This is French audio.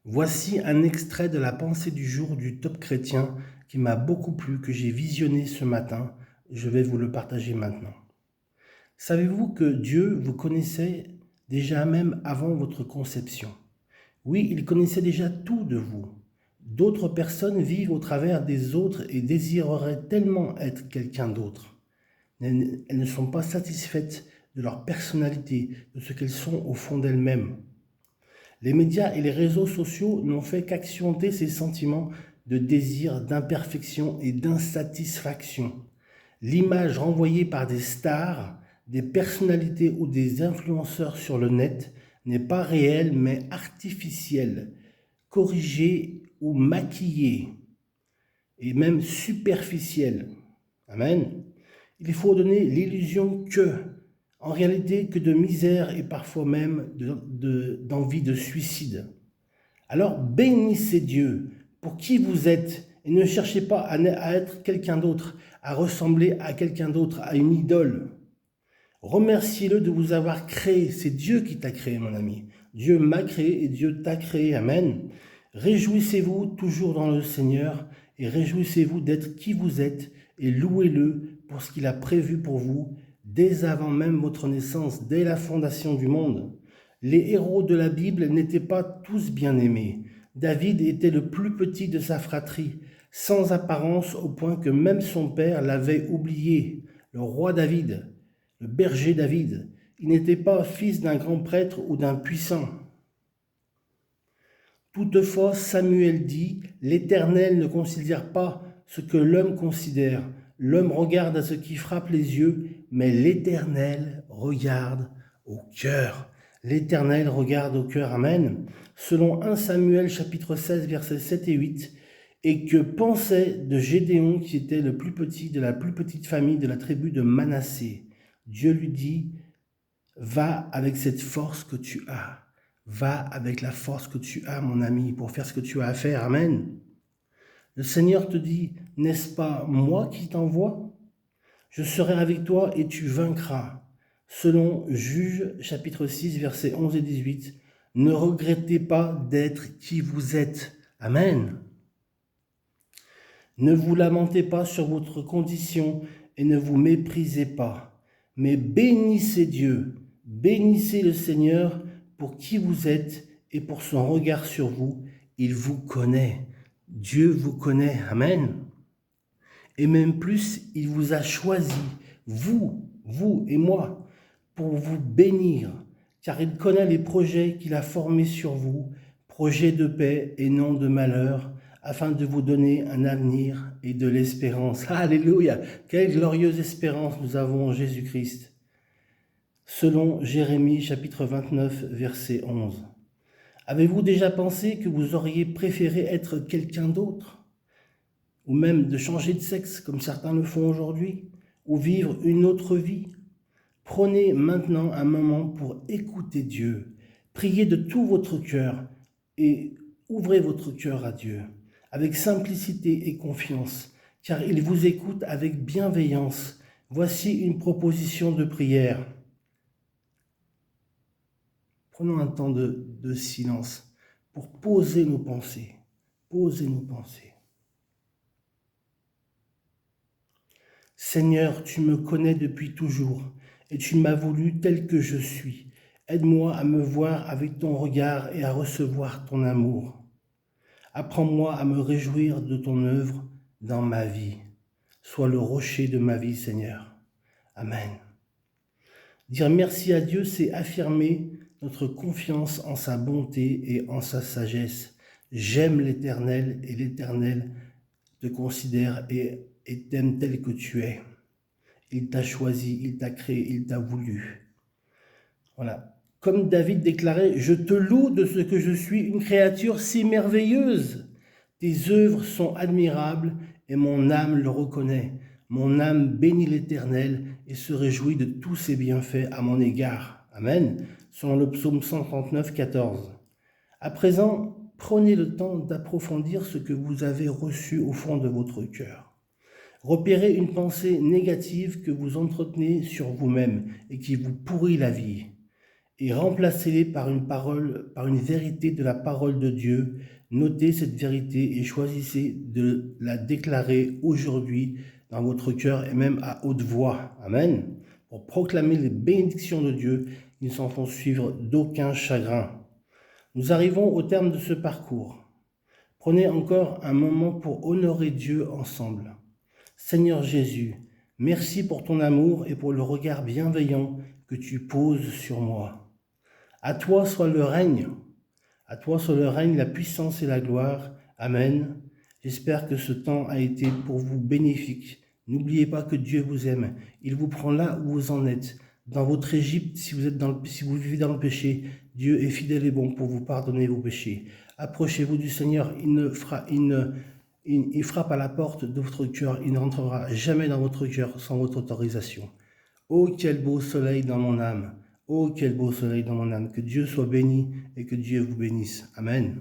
Voici un extrait de la pensée du jour du Top Chrétien qui m'a beaucoup plu, que j'ai visionné ce matin. Je vais vous le partager maintenant. Savez-vous que Dieu vous connaissait déjà même avant votre conception? Oui, il connaissait déjà tout de vous. D'autres personnes vivent au travers des autres et désireraient tellement être quelqu'un d'autre. Elles ne sont pas satisfaites de leur personnalité, de ce qu'elles sont au fond d'elles-mêmes. Les médias et les réseaux sociaux n'ont fait qu'accentuer ces sentiments de désir, d'imperfection et d'insatisfaction. L'image renvoyée par des stars, des personnalités ou des influenceurs sur le net n'est pas réelle mais artificielle, corrigée ou maquillée et même superficielle. Amen. Il faut donner l'illusion que, en réalité, que de misère et parfois même d'envie de suicide. Alors bénissez Dieu pour qui vous êtes et ne cherchez pas à être quelqu'un d'autre, à ressembler à quelqu'un d'autre, à une idole. Remerciez-le de vous avoir créé. C'est Dieu qui t'a créé, mon ami. Dieu m'a créé et Dieu t'a créé. Amen. Réjouissez-vous toujours dans le Seigneur et réjouissez-vous d'être qui vous êtes et louez-le pour ce qu'il a prévu pour vous dès avant même votre naissance, dès la fondation du monde. Les héros de la Bible n'étaient pas tous bien-aimés. David était le plus petit de sa fratrie, sans apparence au point que même son père l'avait oublié. Le roi David, le berger David, il n'était pas fils d'un grand prêtre ou d'un puissant. Toutefois, Samuel dit, l'Éternel ne considère pas ce que l'homme considère. L'homme regarde à ce qui frappe les yeux, mais l'Éternel regarde au cœur. L'Éternel regarde au cœur. Amen. Selon 1 Samuel chapitre 16, versets 7 et 8, et que pensait de Gédéon, qui était le plus petit de la plus petite famille de la tribu de Manassé. Dieu lui dit, va avec cette force que tu as. Va avec la force que tu as, mon ami, pour faire ce que tu as à faire. Amen. Le Seigneur te dit, n'est-ce pas moi qui t'envoie? Je serai avec toi et tu vaincras. Selon Juge chapitre 6, versets 11 et 18, ne regrettez pas d'être qui vous êtes. Amen. Ne vous lamentez pas sur votre condition et ne vous méprisez pas, mais bénissez Dieu, bénissez le Seigneur pour qui vous êtes et pour son regard sur vous. Il vous connaît. Dieu vous connaît. Amen. Et même plus, il vous a choisi, vous et moi, pour vous bénir, car il connaît les projets qu'il a formés sur vous, projets de paix et non de malheur, afin de vous donner un avenir et de l'espérance. Alléluia! Quelle glorieuse espérance nous avons en Jésus-Christ. Selon Jérémie chapitre 29, verset 11. Avez-vous déjà pensé que vous auriez préféré être quelqu'un d'autre? Ou même de changer de sexe comme certains le font aujourd'hui? Ou vivre une autre vie? Prenez maintenant un moment pour écouter Dieu. Priez de tout votre cœur et ouvrez votre cœur à Dieu avec simplicité et confiance, car il vous écoute avec bienveillance. Voici une proposition de prière. Prenons un temps de silence pour poser nos pensées. Poser nos pensées. Seigneur, tu me connais depuis toujours et tu m'as voulu tel que je suis. Aide-moi à me voir avec ton regard et à recevoir ton amour. Apprends-moi à me réjouir de ton œuvre dans ma vie. Sois le rocher de ma vie, Seigneur. Amen. Dire merci à Dieu, c'est affirmer notre confiance en sa bonté et en sa sagesse. J'aime l'Éternel et l'Éternel te considère et t'aime tel que tu es. Il t'a choisi, il t'a créé, il t'a voulu. Voilà. Comme David déclarait, je te loue de ce que je suis une créature si merveilleuse. Tes œuvres sont admirables et mon âme le reconnaît. Mon âme bénit l'Éternel et se réjouit de tous ses bienfaits à mon égard. Amen. Selon le psaume 139, 14. À présent, prenez le temps d'approfondir ce que vous avez reçu au fond de votre cœur. Repérez une pensée négative que vous entretenez sur vous-même et qui vous pourrit la vie. et remplacez-les par une parole, par une vérité de la parole de Dieu. Notez cette vérité et choisissez de la déclarer aujourd'hui dans votre cœur et même à haute voix. Amen. Pour proclamer les bénédictions de Dieu qui ne s'en font suivre d'aucun chagrin. Nous arrivons au terme de ce parcours. Prenez encore un moment pour honorer Dieu ensemble. Seigneur Jésus, merci pour ton amour et pour le regard bienveillant que tu poses sur moi. À toi soit le règne, à toi soit le règne, la puissance et la gloire. Amen. J'espère que ce temps a été pour vous bénéfique. N'oubliez pas que Dieu vous aime. Il vous prend là où vous en êtes. Dans votre Égypte, si vous vivez dans le péché, Dieu est fidèle et bon pour vous pardonner vos péchés. Approchez-vous du Seigneur, il frappe à la porte de votre cœur, il ne rentrera jamais dans votre cœur sans votre autorisation. Oh, quel beau soleil dans mon âme! Oh, quel beau soleil dans mon âme! Que Dieu soit béni et que Dieu vous bénisse. Amen.